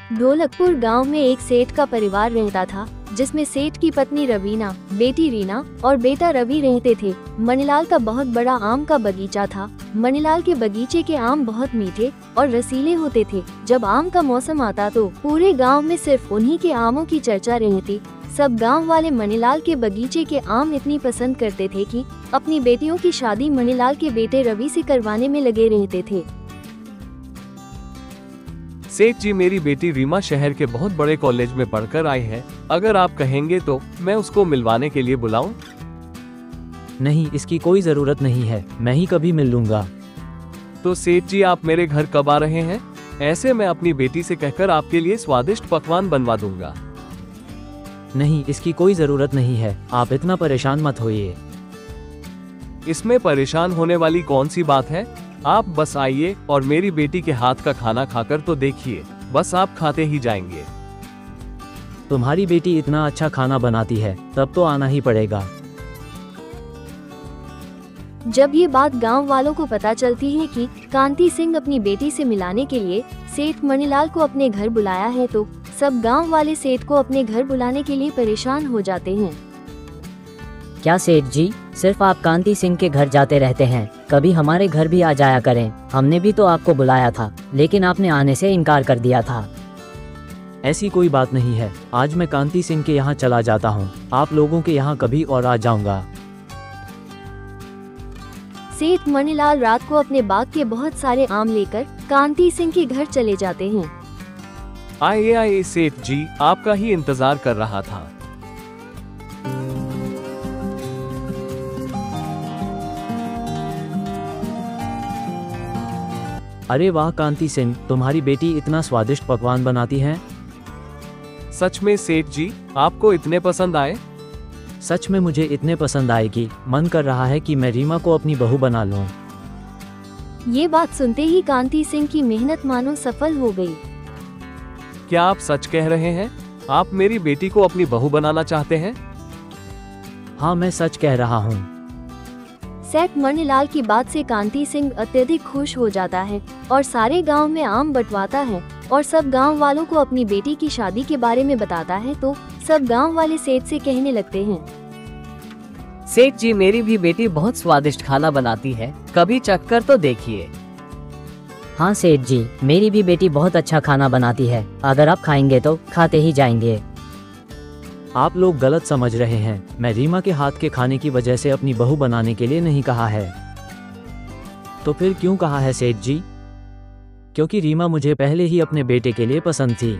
ढोलकपुर गांव में एक सेठ का परिवार रहता था, जिसमें सेठ की पत्नी रवीना, बेटी रीना और बेटा रवि रहते थे। मणिलाल का बहुत बड़ा आम का बगीचा था। मणिलाल के बगीचे के आम बहुत मीठे और रसीले होते थे। जब आम का मौसम आता तो पूरे गांव में सिर्फ उन्हीं के आमों की चर्चा रहती। सब गांव वाले मणिलाल के बगीचे के आम इतनी पसंद करते थे कि अपनी बेटियों की शादी मणिलाल के बेटे रवि से करवाने में लगे रहते थे। सेठ जी, मेरी बेटी रीमा शहर के बहुत बड़े कॉलेज में पढ़कर आई है। अगर आप कहेंगे तो मैं उसको मिलवाने के लिए बुलाऊं? नहीं, इसकी कोई जरूरत नहीं है, मैं ही कभी मिल लूंगा। तो सेठ जी, आप मेरे घर कब आ रहे हैं? ऐसे मैं अपनी बेटी से कहकर आपके लिए स्वादिष्ट पकवान बनवा दूंगा। नहीं, इसकी कोई जरूरत नहीं है, आप इतना परेशान मत होइए। इसमें परेशान होने वाली कौन सी बात है? आप बस आइए और मेरी बेटी के हाथ का खाना खाकर तो देखिए, बस आप खाते ही जाएंगे। तुम्हारी बेटी इतना अच्छा खाना बनाती है, तब तो आना ही पड़ेगा। जब ये बात गांव वालों को पता चलती है कि कांति सिंह अपनी बेटी से मिलाने के लिए सेठ मणिलाल को अपने घर बुलाया है, तो सब गांव वाले सेठ को अपने घर बुलाने के लिए परेशान हो जाते हैं। क्या सेठ जी, सिर्फ आप कांति सिंह के घर जाते रहते हैं? कभी हमारे घर भी आ जाया करें। हमने भी तो आपको बुलाया था, लेकिन आपने आने से इनकार कर दिया था। ऐसी कोई बात नहीं है, आज मैं कांति सिंह के यहाँ चला जाता हूँ। आप लोगों के यहाँ कभी और आ जाऊंगा। सेठ मणिलाल रात को अपने बाग के बहुत सारे आम लेकर कांति सिंह के घर चले जाते हैं। आइए आइए सेठ जी, आपका ही इंतजार कर रहा था। अरे वाह कांति सिंह, तुम्हारी बेटी इतना स्वादिष्ट पकवान बनाती है। सच में सेठ जी, आपको इतने पसंद आए? सच में मुझे इतने पसंद आए कि मन कर रहा है कि मैं रीमा को अपनी बहू बना लूं। ये बात सुनते ही कांति सिंह की मेहनत मानो सफल हो गई। क्या आप सच कह रहे हैं? आप मेरी बेटी को अपनी बहू बनाना चाहते हैं? हाँ, मैं सच कह रहा हूँ। सेठ मणिलाल की बात से कांति सिंह अत्यधिक खुश हो जाता है और सारे गांव में आम बंटवाता है और सब गांव वालों को अपनी बेटी की शादी के बारे में बताता है। तो सब गांव वाले सेठ से कहने लगते हैं, सेठ जी, मेरी भी बेटी बहुत स्वादिष्ट खाना बनाती है, कभी चखकर तो देखिए। हाँ सेठ जी, मेरी भी बेटी बहुत अच्छा खाना बनाती है। अगर आप खाएंगे तो खाते ही जाएंगे। आप लोग गलत समझ रहे हैं। मैं रीमा के हाथ के खाने की वजह से अपनी बहू बनाने के लिए नहीं कहा है। तो फिर क्यों कहा है सेठ जी? क्योंकि रीमा मुझे पहले ही अपने बेटे के लिए पसंद थी।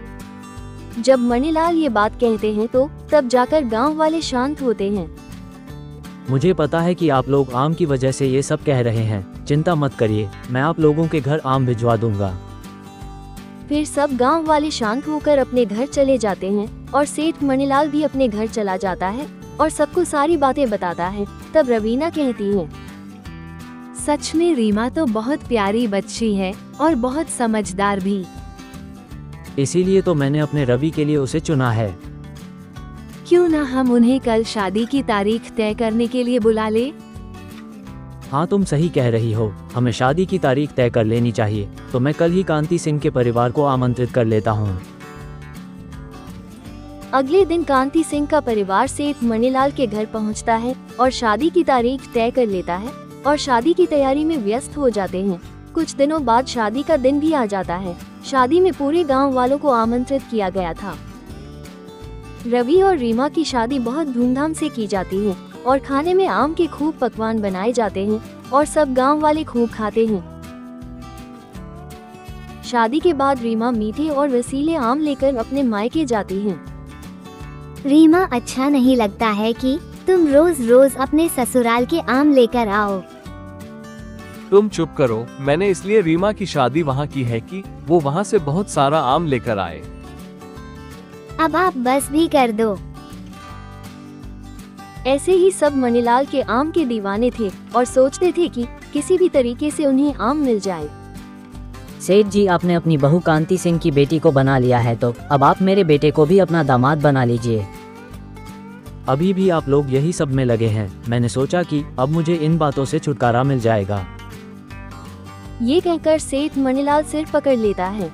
जब मणिलाल ये बात कहते हैं तो तब जाकर गांव वाले शांत होते हैं। मुझे पता है कि आप लोग आम की वजह से ये सब कह रहे हैं। चिंता मत करिए, मैं आप लोगों के घर आम भिजवा दूंगा। फिर सब गांव वाले शांत होकर अपने घर चले जाते हैं और सेठ मणिलाल भी अपने घर चला जाता है और सबको सारी बातें बताता है। तब रवीना कहती है, सच में रीमा तो बहुत प्यारी बच्ची है और बहुत समझदार भी। इसीलिए तो मैंने अपने रवि के लिए उसे चुना है। क्यों ना हम उन्हें कल शादी की तारीख तय करने के लिए बुला ले? हाँ, तुम सही कह रही हो, हमें शादी की तारीख तय कर लेनी चाहिए। तो मैं कल ही कांति सिंह के परिवार को आमंत्रित कर लेता हूँ। अगले दिन कांति सिंह का परिवार सेठ मणिलाल के घर पहुँचता है और शादी की तारीख तय कर लेता है और शादी की तैयारी में व्यस्त हो जाते हैं। कुछ दिनों बाद शादी का दिन भी आ जाता है। शादी में पूरे गांव वालों को आमंत्रित किया गया था। रवि और रीमा की शादी बहुत धूमधाम से की जाती है और खाने में आम के खूब पकवान बनाए जाते हैं और सब गांव वाले खूब खाते हैं। शादी के बाद रीमा मीठे और रसीले आम लेकर अपने मायके जाती है। रीमा, अच्छा नहीं लगता है कि तुम रोज रोज अपने ससुराल के आम लेकर आओ। तुम चुप करो, मैंने इसलिए रीमा की शादी वहाँ की है कि वो वहाँ से बहुत सारा आम लेकर आए। अब आप बस भी कर दो। ऐसे ही सब मणिलाल के आम के दीवाने थे और सोचते थे कि किसी भी तरीके से उन्हें आम मिल जाए। सेठ जी, आपने अपनी बहू कांति सिंह की बेटी को बना लिया है, तो अब आप मेरे बेटे को भी अपना दामाद बना लीजिए। अभी भी आप लोग यही सब में लगे हैं। मैंने सोचा कि अब मुझे इन बातों से छुटकारा मिल जाएगा। ये कहकर सेठ मणिलाल सिर पकड़ लेता है।